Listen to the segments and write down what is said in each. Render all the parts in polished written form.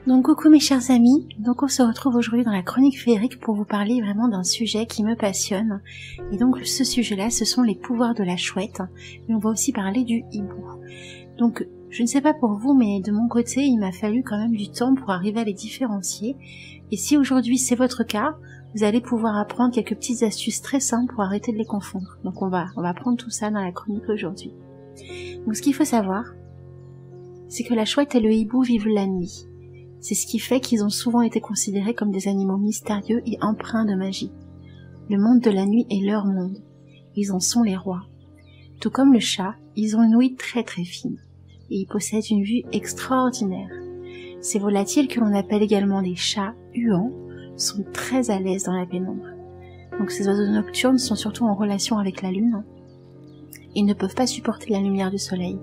Donc coucou mes chers amis, donc on se retrouve aujourd'hui dans la chronique féerique pour vous parler vraiment d'un sujet qui me passionne. Et donc ce sujet-là, ce sont les pouvoirs de la chouette, mais on va aussi parler du hibou. Donc je ne sais pas pour vous, mais de mon côté, il m'a fallu quand même du temps pour arriver à les différencier. Et si aujourd'hui c'est votre cas, vous allez pouvoir apprendre quelques petites astuces très simples pour arrêter de les confondre. Donc on va apprendre tout ça dans la chronique aujourd'hui. Donc ce qu'il faut savoir, c'est que la chouette et le hibou vivent la nuit. C'est ce qui fait qu'ils ont souvent été considérés comme des animaux mystérieux et empreints de magie. Le monde de la nuit est leur monde. Ils en sont les rois. Tout comme le chat, ils ont une ouïe très très fine et ils possèdent une vue extraordinaire. Ces volatiles, que l'on appelle également les chats huants, sont très à l'aise dans la pénombre. Donc ces oiseaux nocturnes sont surtout en relation avec la lune. Ils ne peuvent pas supporter la lumière du soleil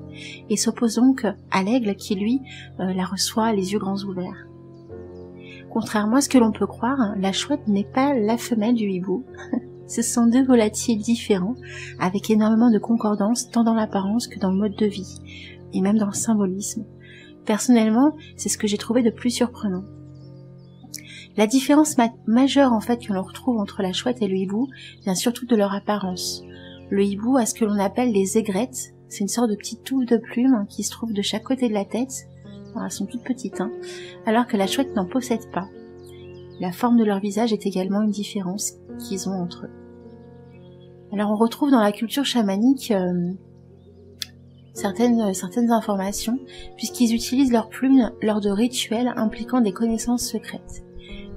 et s'opposent donc à l'aigle qui, lui, la reçoit les yeux grands ouverts. Contrairement à ce que l'on peut croire, la chouette n'est pas la femelle du hibou. Ce sont deux volatiles différents, avec énormément de concordance tant dans l'apparence que dans le mode de vie, et même dans le symbolisme. Personnellement, c'est ce que j'ai trouvé de plus surprenant. La différence majeure en fait que l'on retrouve entre la chouette et le hibou vient surtout de leur apparence. Le hibou a ce que l'on appelle les aigrettes, c'est une sorte de petite touffe de plumes qui se trouve de chaque côté de la tête. Alors, elles sont toutes petites, alors que la chouette n'en possède pas. La forme de leur visage est également une différence qu'ils ont entre eux. Alors on retrouve dans la culture chamanique certaines informations, puisqu'ils utilisent leurs plumes lors de rituels impliquant des connaissances secrètes.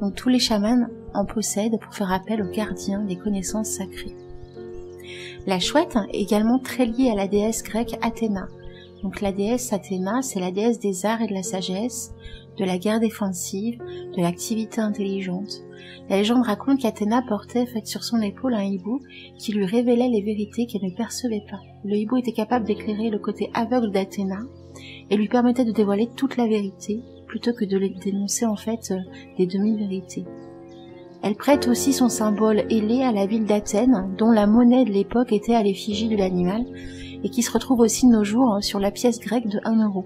Donc tous les chamans en possèdent pour faire appel aux gardiens des connaissances sacrées. La chouette est également très liée à la déesse grecque Athéna. Donc la déesse Athéna, c'est la déesse des arts et de la sagesse, de la guerre défensive, de l'activité intelligente. La légende raconte qu'Athéna portait sur son épaule un hibou qui lui révélait les vérités qu'elle ne percevait pas. Le hibou était capable d'éclairer le côté aveugle d'Athéna et lui permettait de dévoiler toute la vérité plutôt que de dénoncer en fait des demi-vérités. Elle prête aussi son symbole ailé à la ville d'Athènes, dont la monnaie de l'époque était à l'effigie de l'animal, et qui se retrouve aussi de nos jours sur la pièce grecque de 1 euro.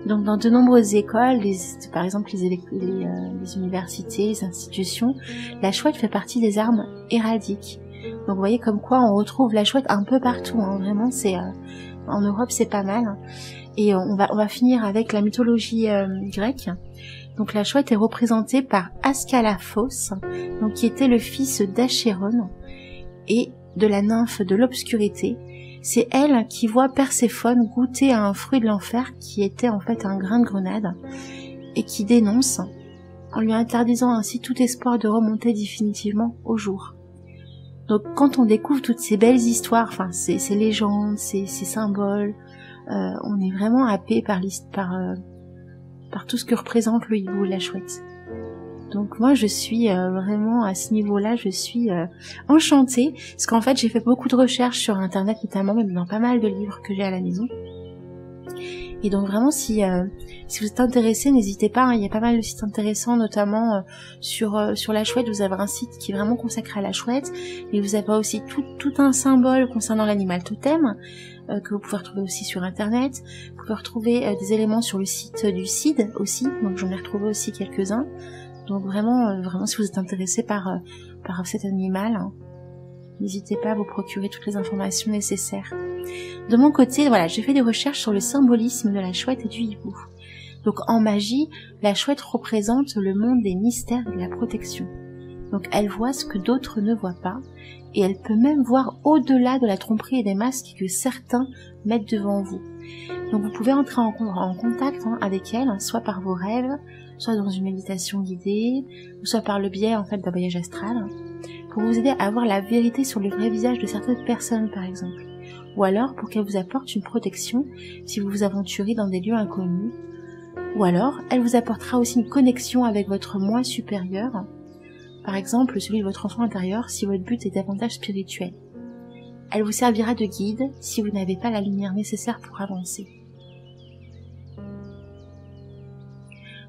Donc dans de nombreuses écoles, par exemple les universités, les institutions, la chouette fait partie des armes héraldiques. Donc vous voyez comme quoi on retrouve la chouette un peu partout, vraiment c'est en Europe c'est pas mal. Et on va finir avec la mythologie grecque. Donc la chouette est représentée par Ascalaphos, donc qui était le fils d'Achéron et de la nymphe de l'obscurité. C'est elle qui voit Perséphone goûter à un fruit de l'enfer qui était en fait un grain de grenade et qui dénonce en lui interdisant ainsi tout espoir de remonter définitivement au jour. Donc quand on découvre toutes ces belles histoires, ces légendes, ces symboles, on est vraiment happé par tout ce que représente le hibou, la chouette. Donc moi je suis vraiment à ce niveau-là, je suis enchantée, parce qu'en fait j'ai fait beaucoup de recherches sur internet, notamment même dans pas mal de livres que j'ai à la maison. Et donc vraiment si vous êtes intéressés, n'hésitez pas, il y a pas mal de sites intéressants, notamment sur la chouette. Vous avez un site qui est vraiment consacré à la chouette, et vous avez aussi tout un symbole concernant l'animal totem, que vous pouvez retrouver aussi sur internet. Vous pouvez retrouver des éléments sur le site du CID aussi, donc j'en ai retrouvé aussi quelques-uns. Donc vraiment si vous êtes intéressé par cet animal, n'hésitez pas à vous procurer toutes les informations nécessaires. De mon côté, voilà, j'ai fait des recherches sur le symbolisme de la chouette et du hibou. Donc en magie, la chouette représente le monde des mystères et de la protection. Donc elle voit ce que d'autres ne voient pas, et elle peut même voir au-delà de la tromperie et des masques que certains mettent devant vous. Donc vous pouvez entrer en contact avec elle, soit par vos rêves, soit dans une méditation guidée, ou soit par le biais en fait d'un voyage astral, pour vous aider à avoir la vérité sur le vrai visage de certaines personnes par exemple, ou alors pour qu'elle vous apporte une protection si vous vous aventurez dans des lieux inconnus, ou alors elle vous apportera aussi une connexion avec votre moi supérieur, par exemple celui de votre enfant intérieur si votre but est davantage spirituel. Elle vous servira de guide si vous n'avez pas la lumière nécessaire pour avancer.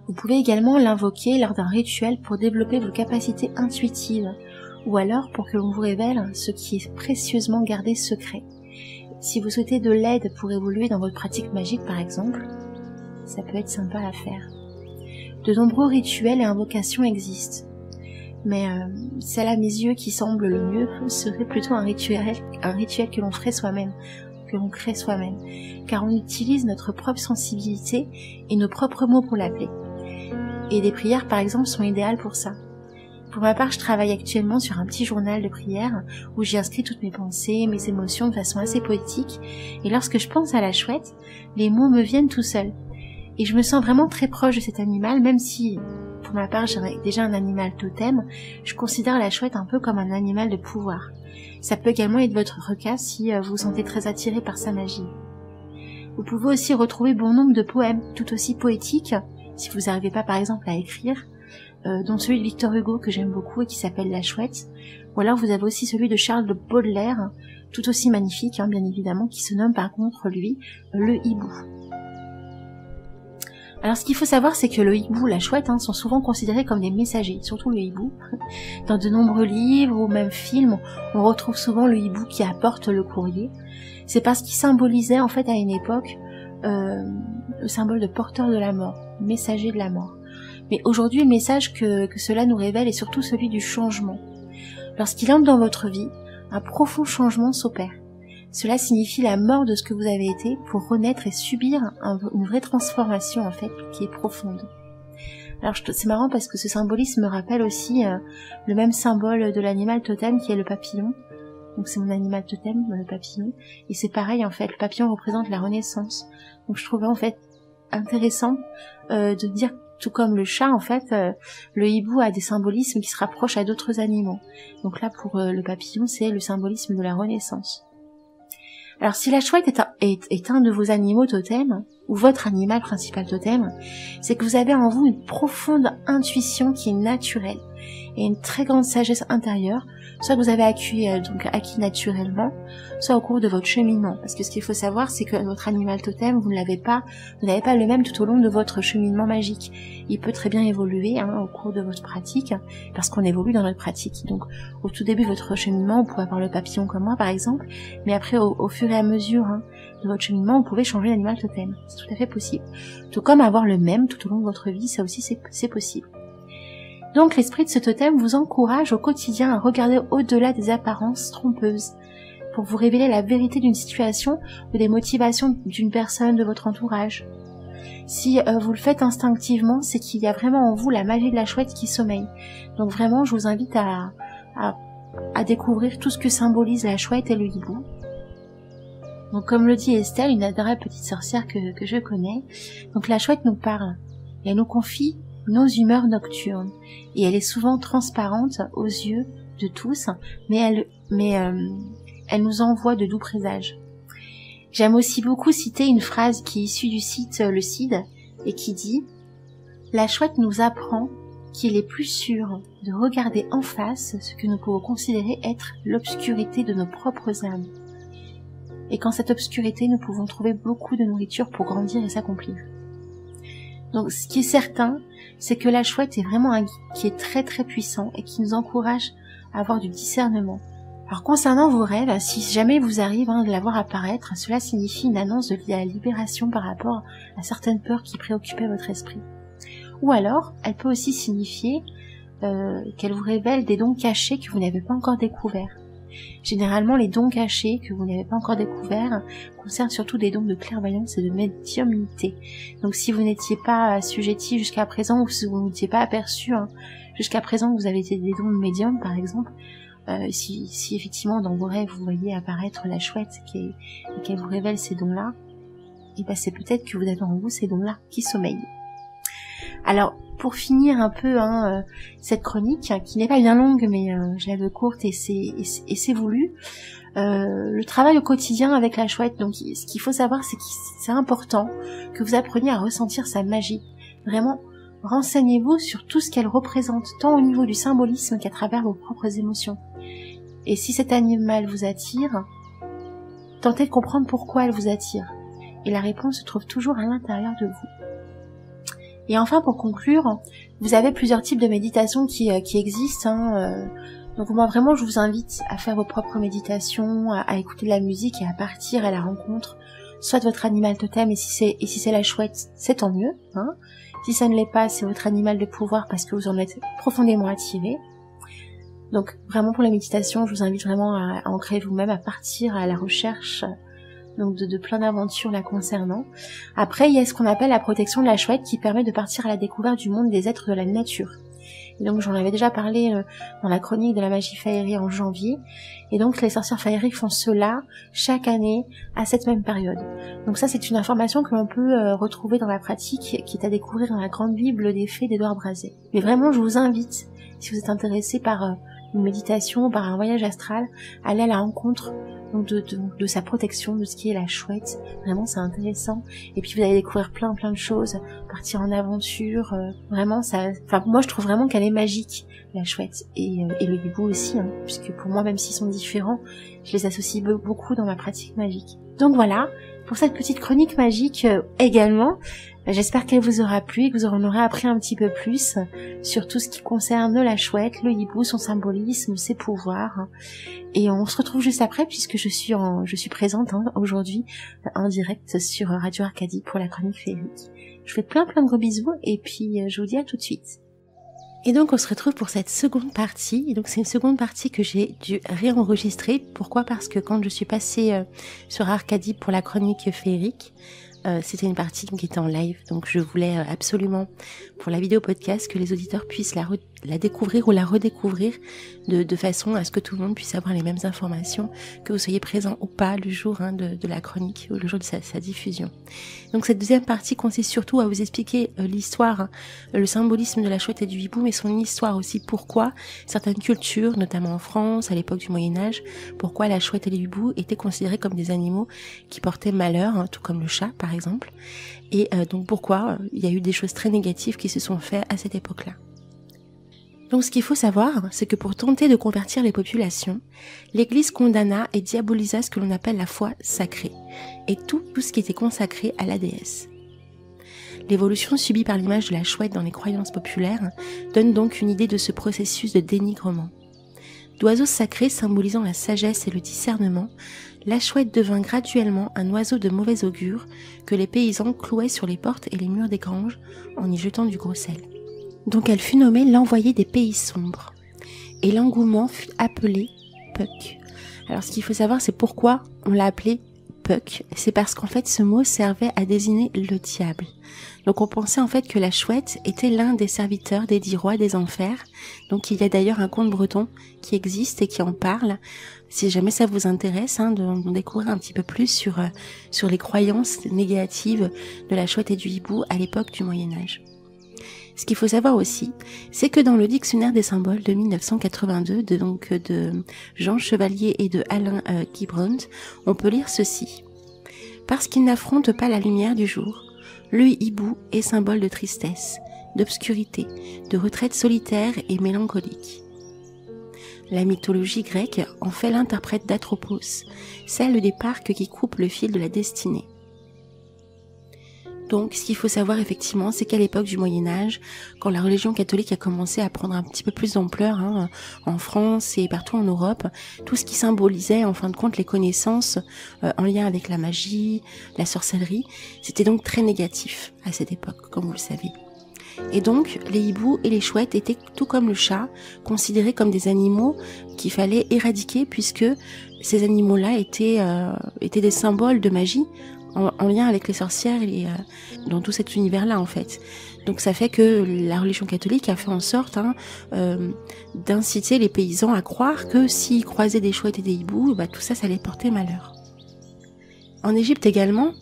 Vous pouvez également l'invoquer lors d'un rituel pour développer vos capacités intuitives, ou alors pour que l'on vous révèle ce qui est précieusement gardé secret. Si vous souhaitez de l'aide pour évoluer dans votre pratique magique par exemple, ça peut être sympa à faire. De nombreux rituels et invocations existent. Mais celle à mes yeux qui semble le mieux serait plutôt un rituel que l'on ferait soi-même, que l'on crée soi-même, car on utilise notre propre sensibilité et nos propres mots pour l'appeler. Et des prières par exemple sont idéales pour ça. Pour ma part, je travaille actuellement sur un petit journal de prière où j'y inscris toutes mes pensées, mes émotions de façon assez poétique, et lorsque je pense à la chouette, les mots me viennent tout seuls. Et je me sens vraiment très proche de cet animal, même si, pour ma part, j'ai déjà un animal totem, je considère la chouette un peu comme un animal de pouvoir. Ça peut également être votre cas si vous vous sentez très attiré par sa magie. Vous pouvez aussi retrouver bon nombre de poèmes, tout aussi poétiques, si vous n'arrivez pas par exemple à écrire, dont celui de Victor Hugo que j'aime beaucoup et qui s'appelle La Chouette, ou alors vous avez aussi celui de Charles de Baudelaire, tout aussi magnifique, bien évidemment, qui se nomme par contre, lui, Le Hibou. Alors ce qu'il faut savoir, c'est que le hibou, la chouette, sont souvent considérés comme des messagers, surtout le hibou. Dans de nombreux livres ou même films, on retrouve souvent le hibou qui apporte le courrier. C'est parce qu'il symbolisait en fait à une époque le symbole de porteur de la mort, messager de la mort. Mais aujourd'hui, le message que cela nous révèle est surtout celui du changement. Lorsqu'il entre dans votre vie, un profond changement s'opère. Cela signifie la mort de ce que vous avez été pour renaître et subir une vraie transformation en fait qui est profonde. Alors c'est marrant parce que ce symbolisme me rappelle aussi le même symbole de l'animal totem qui est le papillon. Donc c'est mon animal totem, le papillon. Et c'est pareil en fait, le papillon représente la renaissance. Donc je trouvais en fait intéressant de dire, tout comme le chat en fait, le hibou a des symbolismes qui se rapprochent à d'autres animaux. Donc là pour le papillon c'est le symbolisme de la renaissance. Alors si la chouette est un de vos animaux totems, ou votre animal principal totem, c'est que vous avez en vous une profonde intuition qui est naturelle, et une très grande sagesse intérieure, soit que vous avez acquis naturellement, soit au cours de votre cheminement. Parce que ce qu'il faut savoir, c'est que votre animal totem, vous n'avez pas le même tout au long de votre cheminement magique. Il peut très bien évoluer au cours de votre pratique, parce qu'on évolue dans notre pratique. Donc au tout début de votre cheminement, vous pouvez avoir le papillon comme moi par exemple, mais après au fur et à mesure de votre cheminement, vous pouvez changer d'animal totem. C'est tout à fait possible. Tout comme avoir le même tout au long de votre vie, ça aussi c'est possible. Donc l'esprit de ce totem vous encourage au quotidien à regarder au-delà des apparences trompeuses pour vous révéler la vérité d'une situation ou des motivations d'une personne de votre entourage. Si vous le faites instinctivement, c'est qu'il y a vraiment en vous la magie de la chouette qui sommeille. Donc vraiment, je vous invite à découvrir tout ce que symbolise la chouette et le hibou. Donc comme le dit Estelle, une adorable petite sorcière que je connais, donc la chouette nous parle et elle nous confie nos humeurs nocturnes, et elle est souvent transparente aux yeux de tous, mais elle nous envoie de doux présages. J'aime aussi beaucoup citer une phrase qui est issue du site Le Cid, et qui dit « La chouette nous apprend qu'il est plus sûr de regarder en face ce que nous pouvons considérer être l'obscurité de nos propres âmes. Et qu'en cette obscurité, nous pouvons trouver beaucoup de nourriture pour grandir et s'accomplir. » Donc ce qui est certain, c'est que la chouette est vraiment un guide qui est très très puissant et qui nous encourage à avoir du discernement. Alors concernant vos rêves, si jamais il vous arrive de la voir apparaître, cela signifie une annonce de la libération par rapport à certaines peurs qui préoccupaient votre esprit. Ou alors, elle peut aussi signifier qu'elle vous révèle des dons cachés que vous n'avez pas encore découverts. Généralement, les dons cachés que vous n'avez pas encore découverts concernent surtout des dons de clairvoyance et de médiumnité. Donc si vous n'étiez pas assujetti jusqu'à présent, ou si vous n'étiez pas aperçu jusqu'à présent que vous avez des dons de médium par exemple, si effectivement dans vos rêves vous voyez apparaître la chouette et qu'elle vous révèle ces dons-là, et c'est peut-être que vous avez en vous ces dons-là qui sommeillent. Alors, pour finir un peu cette chronique, qui n'est pas bien longue, mais je la veux courte et c'est voulu, le travail au quotidien avec la chouette, donc ce qu'il faut savoir, c'est que c'est important que vous appreniez à ressentir sa magie. Vraiment, renseignez-vous sur tout ce qu'elle représente, tant au niveau du symbolisme qu'à travers vos propres émotions. Et si cet animal vous attire, tentez de comprendre pourquoi elle vous attire. Et la réponse se trouve toujours à l'intérieur de vous. Et enfin, pour conclure, vous avez plusieurs types de méditation qui existent. Donc moi vraiment, je vous invite à faire vos propres méditations, à écouter de la musique et à partir à la rencontre soit votre animal totem, et si c'est la chouette, c'est tant mieux, hein. Si ça ne l'est pas, c'est votre animal de pouvoir parce que vous en êtes profondément attiré. Donc vraiment pour la méditation, je vous invite vraiment à ancrer vous-même, à partir à la recherche donc de plein d'aventures la concernant. Après, il y a ce qu'on appelle la protection de la chouette qui permet de partir à la découverte du monde des êtres de la nature. Et donc j'en avais déjà parlé dans la chronique de la magie féerie en janvier. Et donc les sorcières féeriques font cela chaque année à cette même période. Donc ça, c'est une information que l'on peut retrouver dans la pratique, qui est à découvrir dans la grande Bible des fées d'Édouard Brazé. Mais vraiment, je vous invite, si vous êtes intéressé par une méditation, par un voyage astral, à aller à la rencontre donc de sa protection, de ce qui est la chouette. Vraiment, c'est intéressant. Et puis vous allez découvrir plein de choses, partir en aventure. Vraiment, moi je trouve vraiment qu'elle est magique, la chouette, et le hibou aussi, hein, puisque pour moi, même s'ils sont différents, je les associe beaucoup dans ma pratique magique. Donc voilà, pour cette petite chronique magique également. J'espère qu'elle vous aura plu et que vous en aurez appris un petit peu plus sur tout ce qui concerne la chouette, le hibou, son symbolisme, ses pouvoirs. Et on se retrouve juste après, puisque je suis présente aujourd'hui en direct sur Radio Arcadie pour la chronique féerique. Je vous fais plein de gros bisous et puis je vous dis à tout de suite. Et donc on se retrouve pour cette seconde partie. Et donc c'est une seconde partie que j'ai dû réenregistrer. Pourquoi ? Parce que quand je suis passée sur Arcadie pour la chronique féerique, c'était une partie qui était en live, donc je voulais absolument, pour la vidéo podcast, que les auditeurs puissent la découvrir ou la redécouvrir de façon à ce que tout le monde puisse avoir les mêmes informations, que vous soyez présent ou pas le jour de la chronique ou le jour de sa diffusion. Donc cette deuxième partie consiste surtout à vous expliquer l'histoire, le symbolisme de la chouette et du hibou, mais son histoire aussi, pourquoi certaines cultures, notamment en France, à l'époque du Moyen-Âge, pourquoi la chouette et le hibou étaient considérés comme des animaux qui portaient malheur, tout comme le chat par exemple, et donc pourquoi il y a eu des choses très négatives qui se sont faites à cette époque-là. Donc ce qu'il faut savoir, c'est que pour tenter de convertir les populations, l'Église condamna et diabolisa ce que l'on appelle la foi sacrée, et tout ce qui était consacré à la déesse. L'évolution subie par l'image de la chouette dans les croyances populaires donne donc une idée de ce processus de dénigrement. D'oiseau sacré symbolisant la sagesse et le discernement, la chouette devint graduellement un oiseau de mauvais augure que les paysans clouaient sur les portes et les murs des granges en y jetant du gros sel. Donc elle fut nommée l'envoyée des pays sombres. Et l'engouement fut appelé Puck. Alors ce qu'il faut savoir, c'est pourquoi on l'a appelé Puck. C'est parce qu'en fait ce mot servait à désigner le diable. Donc on pensait en fait que la chouette était l'un des serviteurs des 10 rois des enfers. Donc il y a d'ailleurs un conte breton qui existe et qui en parle. Si jamais ça vous intéresse, de découvrir un petit peu plus sur les croyances négatives de la chouette et du hibou à l'époque du Moyen-Âge. Ce qu'il faut savoir aussi, c'est que dans le dictionnaire des symboles de 1982, de Jean Chevalier et de Alain Guibrandt, on peut lire ceci. Parce qu'il n'affronte pas la lumière du jour, le hibou est symbole de tristesse, d'obscurité, de retraite solitaire et mélancolique. La mythologie grecque en fait l'interprète d'Atropos, celle des parcs qui coupent le fil de la destinée. Donc, ce qu'il faut savoir effectivement, c'est qu'à l'époque du Moyen-Âge, quand la religion catholique a commencé à prendre un petit peu plus d'ampleur en France et partout en Europe, tout ce qui symbolisait en fin de compte les connaissances en lien avec la magie, la sorcellerie, c'était donc très négatif à cette époque, comme vous le savez. Et donc, les hiboux et les chouettes étaient, tout comme le chat, considérés comme des animaux qu'il fallait éradiquer puisque ces animaux-là étaient des symboles de magie en lien avec les sorcières et dans tout cet univers-là en fait. Donc ça fait que la religion catholique a fait en sorte d'inciter les paysans à croire que s'ils croisaient des chouettes et des hiboux, tout ça allait porter malheur. En Égypte également,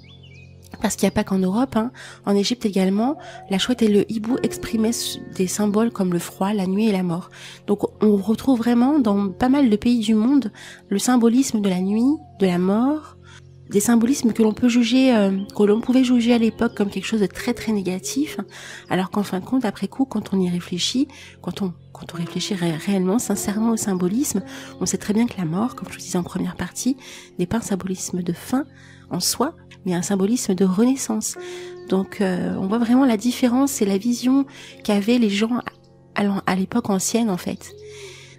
parce qu'il n'y a pas qu'en Europe, en Égypte également, la chouette et le hibou exprimaient des symboles comme le froid, la nuit et la mort. Donc on retrouve vraiment dans pas mal de pays du monde le symbolisme de la nuit, de la mort, des symbolismes que l'on pouvait juger à l'époque comme quelque chose de très très négatif, alors qu'en fin de compte, après coup, quand on y réfléchit, quand on réfléchit réellement, sincèrement au symbolisme, on sait très bien que la mort, comme je vous disais en première partie, n'est pas un symbolisme de fin en soi, mais un symbolisme de renaissance. Donc on voit vraiment la différence et la vision qu'avaient les gens à l'époque ancienne en fait.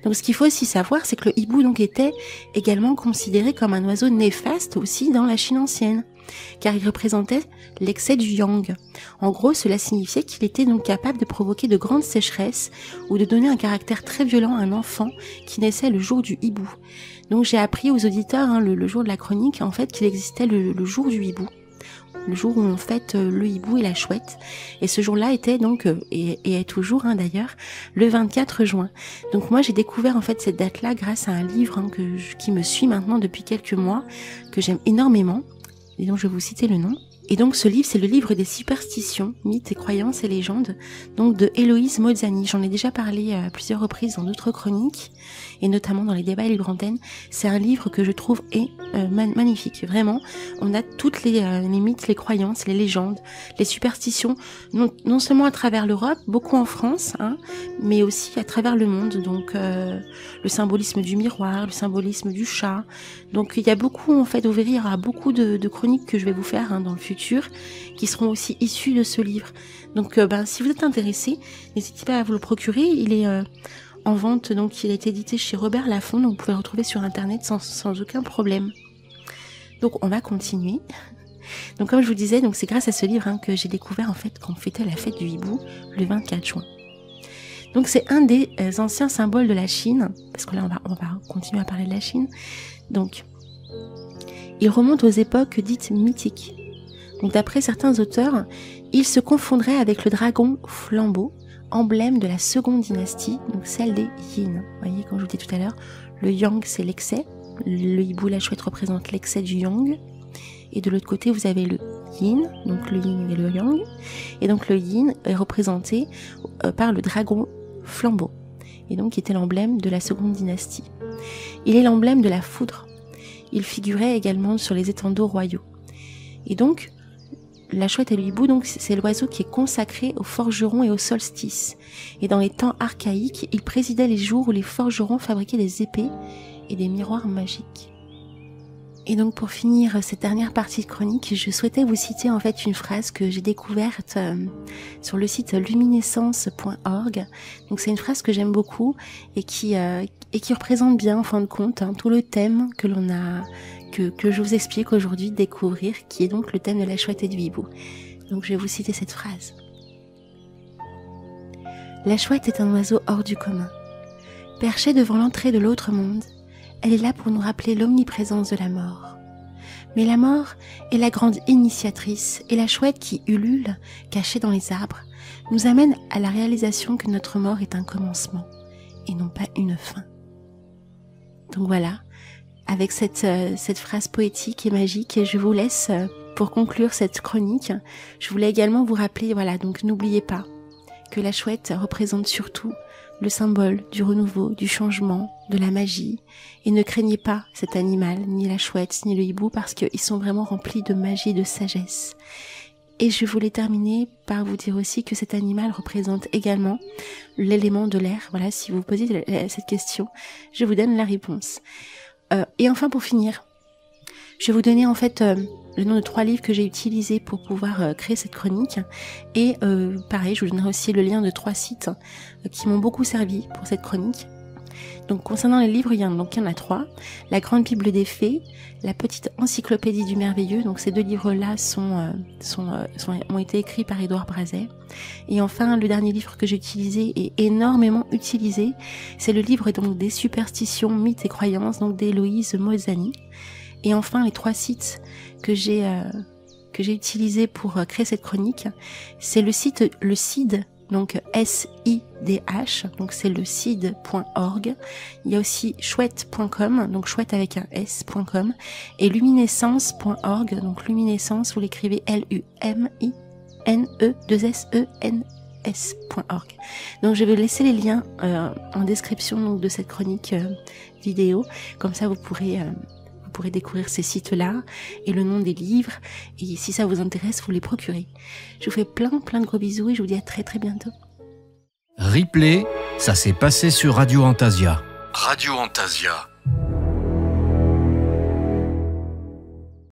Donc ce qu'il faut aussi savoir, c'est que le hibou donc était également considéré comme un oiseau néfaste aussi dans la Chine ancienne, car il représentait l'excès du yang. En gros, cela signifiait qu'il était donc capable de provoquer de grandes sécheresses ou de donner un caractère très violent à un enfant qui naissait le jour du hibou. Donc j'ai appris aux auditeurs le jour de la chronique en fait qu'il existait le jour du hibou, le jour où on fête le hibou et la chouette, et ce jour-là était donc et est toujours d'ailleurs le 24 juin. Donc moi j'ai découvert en fait cette date-là grâce à un livre qui me suit maintenant depuis quelques mois, que j'aime énormément, et donc je vais vous citer le nom. Et donc ce livre, c'est le livre des superstitions, mythes et croyances et légendes, donc de Héloïse Mozzani. J'en ai déjà parlé à plusieurs reprises dans d'autres chroniques, et notamment dans les débats Libre Antenne. C'est un livre que je trouve est magnifique. Vraiment, on a toutes les mythes, les croyances, les légendes, les superstitions, non seulement à travers l'Europe, beaucoup en France, mais aussi à travers le monde. Donc le symbolisme du miroir, le symbolisme du chat. Donc il y a beaucoup, en fait, vous verrez, il y aura beaucoup de chroniques que je vais vous faire dans le futur, qui seront aussi issus de ce livre. Donc si vous êtes intéressé, n'hésitez pas à vous le procurer. Il est en vente, donc il a été édité chez Robert Laffont, donc vous pouvez le retrouver sur internet sans aucun problème. Donc on va continuer. Donc comme je vous disais, donc c'est grâce à ce livre que j'ai découvert en fait qu'on fêtait la fête du hibou le 24 juin. Donc c'est un des anciens symboles de la Chine, parce que là on va continuer à parler de la Chine. Donc il remonte aux époques dites mythiques. Donc d'après certains auteurs, il se confondrait avec le dragon flambeau, emblème de la seconde dynastie, donc celle des Yin. Vous voyez, comme je vous disais tout à l'heure, le yang c'est l'excès, le hibou, la chouette représente l'excès du yang, et de l'autre côté vous avez le yin, donc le yin et le yang, et donc le yin est représenté par le dragon flambeau, et donc qui était l'emblème de la seconde dynastie. Il est l'emblème de la foudre, il figurait également sur les étendards royaux, et donc la chouette et le hibou, donc c'est l'oiseau qui est consacré aux forgerons et aux solstices. Et dans les temps archaïques, il présidait les jours où les forgerons fabriquaient des épées et des miroirs magiques. Et donc pour finir cette dernière partie de chronique, je souhaitais vous citer en fait une phrase que j'ai découverte sur le site luminescence.org. Donc c'est une phrase que j'aime beaucoup et qui représente bien en fin de compte tout le thème que l'on a que je vous explique aujourd'hui, découvrir, qui est donc le thème de la chouette et du hibou. Donc je vais vous citer cette phrase. La chouette est un oiseau hors du commun. Perchée devant l'entrée de l'autre monde, elle est là pour nous rappeler l'omniprésence de la mort. Mais la mort est la grande initiatrice, et la chouette qui ulule, cachée dans les arbres, nous amène à la réalisation que notre mort est un commencement, et non pas une fin. Donc voilà, avec cette phrase poétique et magique, je vous laisse pour conclure cette chronique. Je voulais également vous rappeler, voilà, donc n'oubliez pas que la chouette représente surtout le symbole du renouveau, du changement, de la magie, et ne craignez pas cet animal, ni la chouette, ni le hibou, parce qu'ils sont vraiment remplis de magie et de sagesse. Et je voulais terminer par vous dire aussi que cet animal représente également l'élément de l'air. Voilà, si vous vous posez cette question, je vous donne la réponse. Et enfin, pour finir, je vais vous donner en fait le nom de 3 livres que j'ai utilisés pour pouvoir créer cette chronique. Et pareil, je vous donnerai aussi le lien de 3 sites qui m'ont beaucoup servi pour cette chronique. Donc concernant les livres, il y en a 3. La Grande Bible des Fées, la Petite Encyclopédie du Merveilleux. Donc ces 2 livres-là ont été écrits par Édouard Brazet. Et enfin, le dernier livre que j'ai utilisé et énormément utilisé, c'est le livre donc des superstitions, mythes et croyances, donc d'Héloïse Mozzani. Et enfin, les 3 sites que j'ai utilisés pour créer cette chronique, c'est le CID, donc SIDH, donc c'est le CID.org. Il y a aussi chouette.com, donc chouette avec un S.com, et luminescence.org, donc luminescence, vous l'écrivez LUMINE2SENS.org. Donc je vais laisser les liens en description donc, de cette chronique vidéo, comme ça vous pourrez découvrir ces sites-là et le nom des livres, et si ça vous intéresse, vous les procurez. Je vous fais plein de gros bisous et je vous dis à très très bientôt. Replay, ça s'est passé sur Radio Antasia. Radio Antasia.